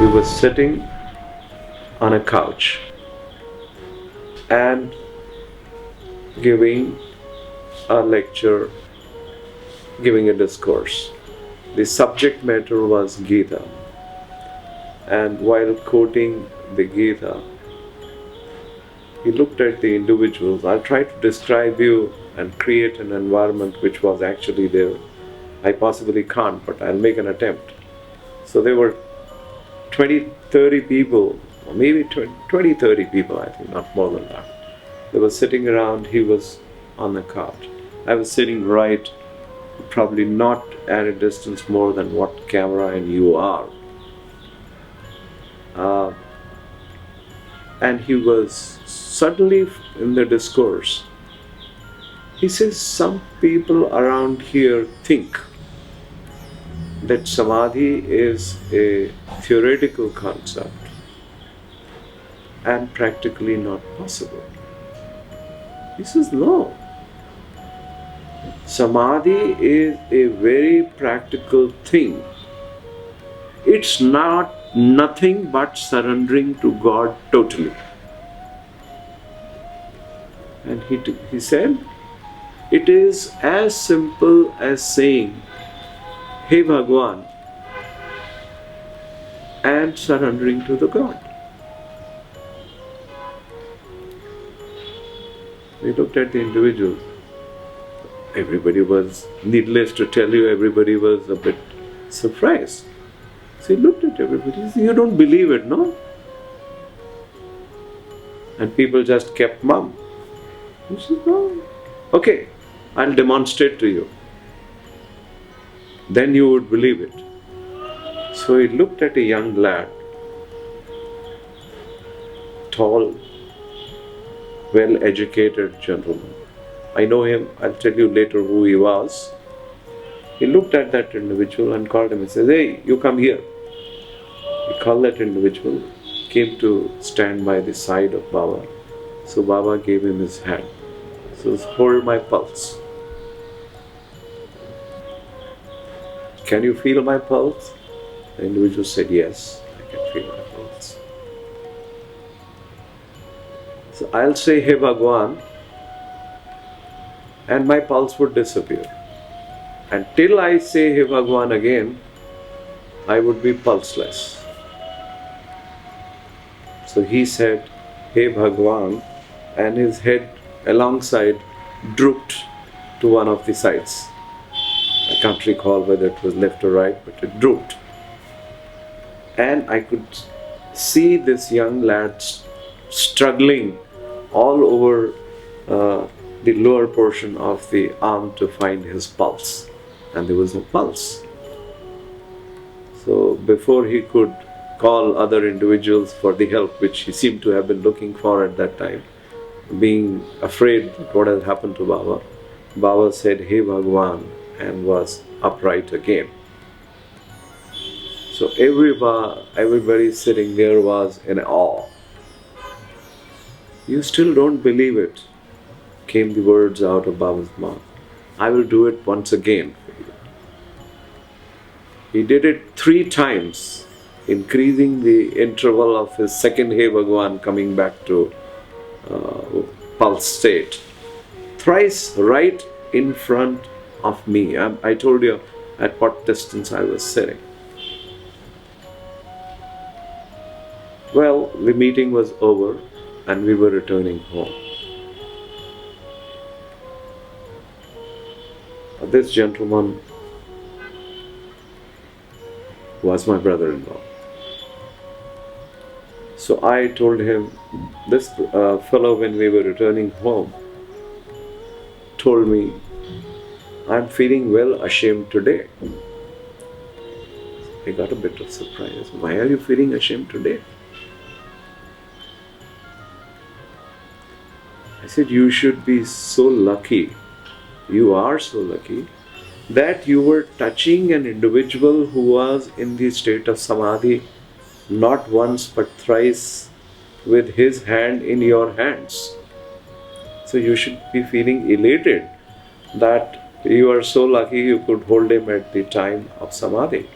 we were sitting on a couch and giving a lecture, giving a discourse. The subject matter was Gita, and while quoting the Gita, he looked at the individuals. I'll try to describe you and create an environment which was actually there. I possibly can't, but I'll make an attempt. So there were 20, 30 people, or maybe 20, 30 people, I think, not more than that. They were sitting around. He was on the couch. I was sitting right, probably not at a distance more than what camera and you are. And he was suddenly in the discourse. He says, some people around here think that Samadhi is a theoretical concept and practically not possible. He says, no. Samadhi is a very practical thing. It's nothing but surrendering to God totally. And he said, it is as simple as saying, Hey Bhagwan, and surrendering to the God. We looked at the individuals. Everybody was, needless to tell you, everybody was a bit surprised. So he looked at everybody. He said, you don't believe it, no? And people just kept mum. He said, no. Okay, I'll demonstrate to you. Then you would believe it. So he looked at a young lad, tall, well-educated gentleman. I know him, I'll tell you later who he was. He looked at that individual and called him and said, hey, you come here. He called that individual, came to stand by the side of Baba. So Baba gave him his hand. So hold my pulse. Can you feel my pulse? The individual said, yes, I can feel my pulse. So I'll say, Hey Bhagwan, and my pulse would disappear. And till I say Hey Bhagwan again, I would be pulseless. So he said, Hey Bhagwan, and his head alongside drooped to one of the sides. I can't recall whether it was left or right, but it drooped. And I could see this young lad struggling all over the lower portion of the arm to find his pulse. And there was no pulse. So before he could call other individuals for the help, which he seemed to have been looking for at that time, being afraid of what had happened to Baba, Baba said, Hey Bhagwan, and was upright again. So everybody sitting there was in awe. You still don't believe it, came the words out of Baba's mouth. I will do it once again for you. He did it 3 times, increasing the interval of his second Hey Bhagwan coming back to pulse state. Thrice right in front of me. I told you at what distance I was sitting. Well, the meeting was over and we were returning home. This gentleman was my brother-in-law. So I told him, this fellow, when we were returning home, told me, I'm feeling well ashamed today. I got a bit of surprise. Why are you feeling ashamed today? I said, you should be so lucky. You are so lucky that you were touching an individual who was in the state of Samadhi not once but thrice with his hand in your hands. So you should be feeling elated that you are so lucky you could hold him at the time of Samadhi.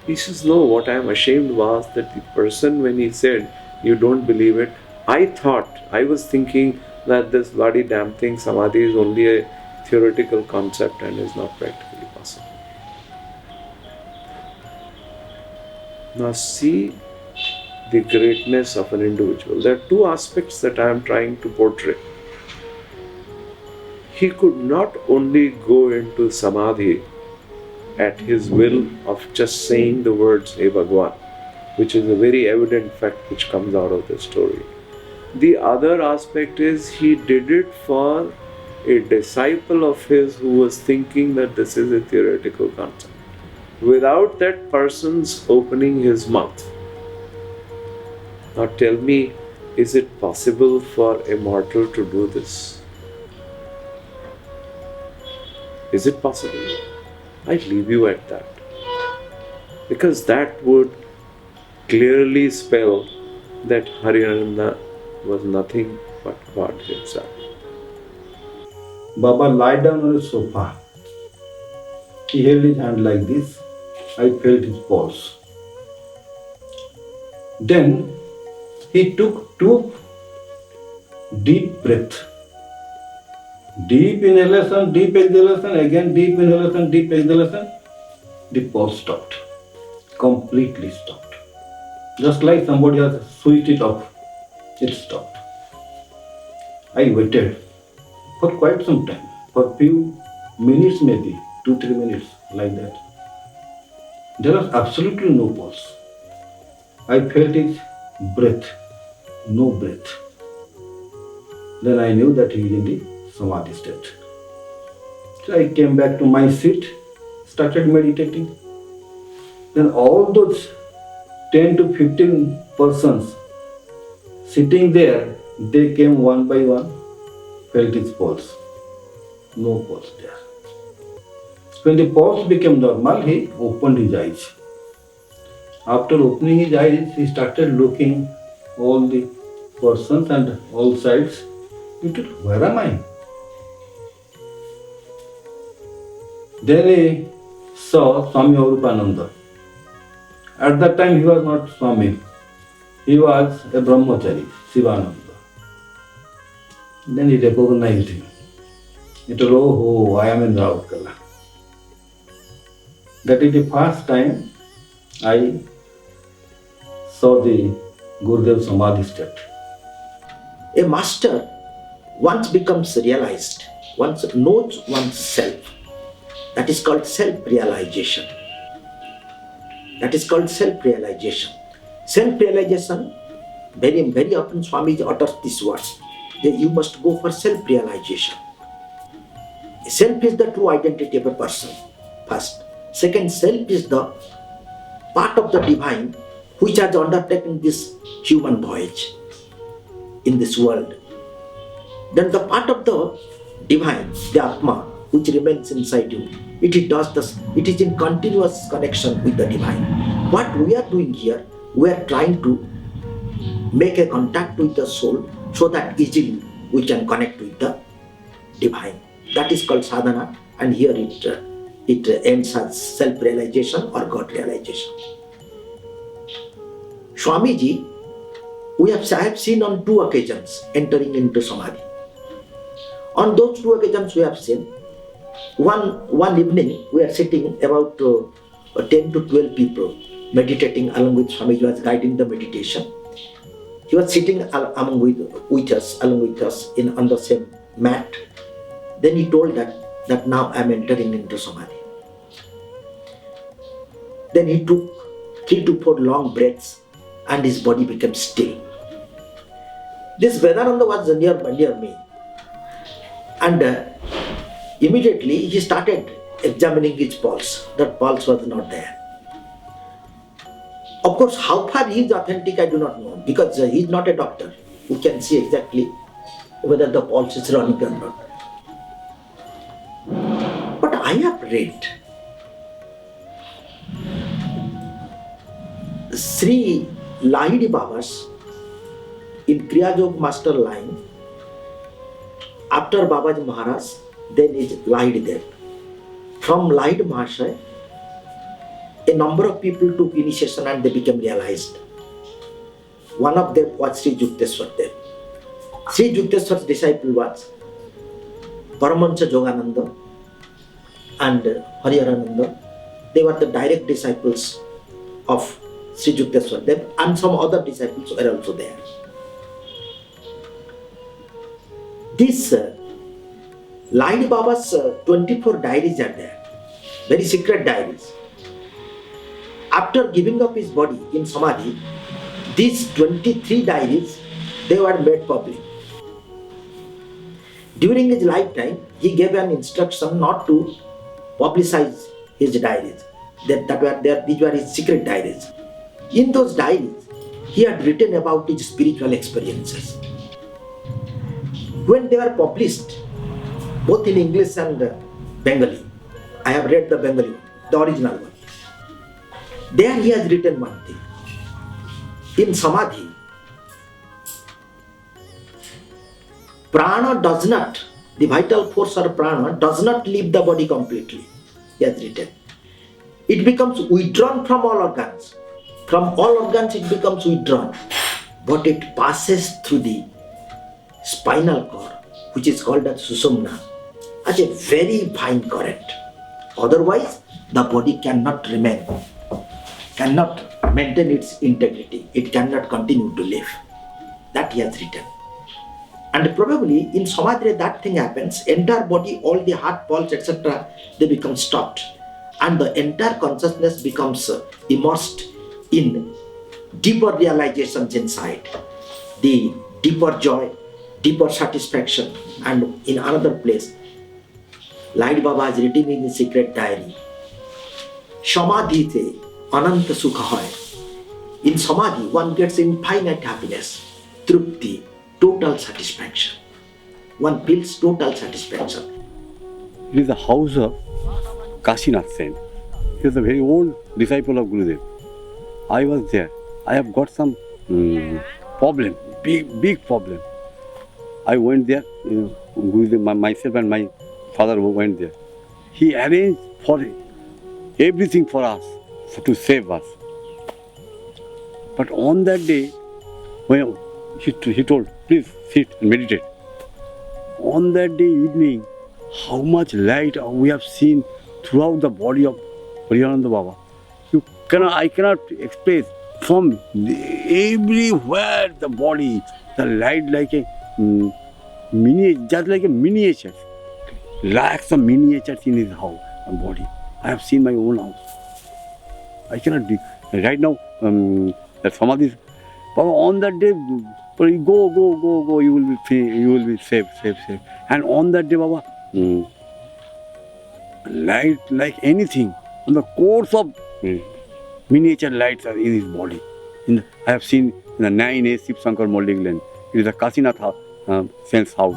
He says, no, what I am ashamed was that the person, when he said, you don't believe it, I was thinking that this bloody damn thing, Samadhi, is only a theoretical concept and is not practically possible. Now see the greatness of an individual. There are two aspects that I am trying to portray. He could not only go into Samadhi at his will of just saying the words Hey Bhagwan, which is a very evident fact which comes out of the story. The other aspect is he did it for a disciple of his who was thinking that this is a theoretical concept. Without that person's opening his mouth. Now tell me, is it possible for a mortal to do this? Is it possible? I leave you at that. Because that would clearly spell that Hariharananda was nothing but God himself. Baba lied down on a sofa. He held his hand like this. I felt his pulse. Then he took 2 deep breaths. Deep inhalation, deep exhalation, again deep inhalation, deep exhalation. The pulse stopped. Completely stopped. Just like somebody has switched it off. It stopped. I waited for quite some time, for few minutes maybe, 2-3 minutes, like that. There was absolutely no pulse. I felt his breath, no breath. Then I knew that he is in the Samadhi state. So I came back to my seat, started meditating. Then all those 10 to 15 persons sitting there, they came one by one, felt his pulse. No pulse there. When the pulse became normal, he opened his eyes. After opening his eyes, he started looking all the persons and all sides. He told, where am I? Then he saw Swami Arupananda. At that time he was not Swami. He was a brahmachari, Sivananda. Then he recognized him. He told, oh, I am in Raurkela. That is the first time I saw the Gurudev Samadhi state. A master once becomes realized, once knows oneself. That is called self-realization. That is called self-realization. Self-realization, very, very often Swamiji utters this word, that you must go for self-realization. Self is the true identity of a person, first. Second, self is the part of the divine which has undertaken this human voyage in this world. Then the part of the divine, the Atma, which remains inside you, it does this, it is in continuous connection with the divine. What we are doing here, we are trying to make a contact with the soul so that easily we can connect with the divine. That is called sadhana, and here it ends as self-realization or God-realization. Swamiji, I have seen on 2 occasions entering into Samadhi. On those 2 occasions we have seen, one evening we are sitting about 10 to 12 people meditating along with Swamiji was guiding the meditation. He was sitting along with us on the same mat. Then he told that now I am entering into Samadhi. Then he took 3 to 4 long breaths and his body became still. This Vedananda was near me, and immediately he started examining his pulse. That pulse was not there. Of course, how far he is authentic I do not know, because he is not a doctor who can see exactly whether the pulse is running or not. But I have read Shri Lahidi Baba's in Kriya Yog Master line, after Babaji Maharaj, then is Lahidi Dev. From Lahidi Mahasaya, a number of people took initiation and they became realized. One of them was Sri Yukteshwarji. Sri Yukteshwarji's disciple was Paramahamsa Hariharananda and Hariharananda. They were the direct disciples of Sri Yukteshwarji, and some other disciples were also there. This Ladi Baba's 24 diaries are there, very secret diaries. After giving up his body in Samadhi, these 23 diaries, they were made public. During his lifetime, he gave an instruction not to publicize his diaries. These were his secret diaries. In those diaries, he had written about his spiritual experiences. When they were published, both in English and Bengali, I have read the Bengali one, the original one. There he has written one thing. In Samadhi, prana does not, the vital force or prana does not leave the body completely, he has written. It becomes withdrawn from all organs. From all organs it becomes withdrawn, but it passes through the spinal cord, which is called as Susumna, as a very fine current. Otherwise, the body cannot maintain its integrity. It cannot continue to live. That he has written. And probably in Samadhi that thing happens, entire body, all the heart, pulse, etc., they become stopped. And the entire consciousness becomes immersed in deeper realizations inside. The deeper joy, deeper satisfaction. And in another place, Ladi Baba has written in his secret diary, Samadhi te ananta sukha hoy. In Samadhi, one gets infinite happiness, trupti, total satisfaction. One feels total satisfaction. It is the house of Kashinath Sen. He was a very old disciple of Gurudev. I was there. I have got some problem, big problem. I went there, Gurudev, myself and my father went there. He arranged for everything for us, to save us. But on that day, when he told, please sit and meditate. On that day evening, how much light we have seen throughout the body of Hariharananda Baba. I cannot express. From everywhere the body, the light like a just like a miniature. Lakhs of miniatures in his house and body. I have seen my own house. I cannot do. Right now, the Samadhi, on that day, go, you will be safe. And on that day, Baba, light like anything, on the course of miniature lights are in his body. I have seen in the 9A Shiv Shankar Moldigland. It is a Kasinath Sen's house.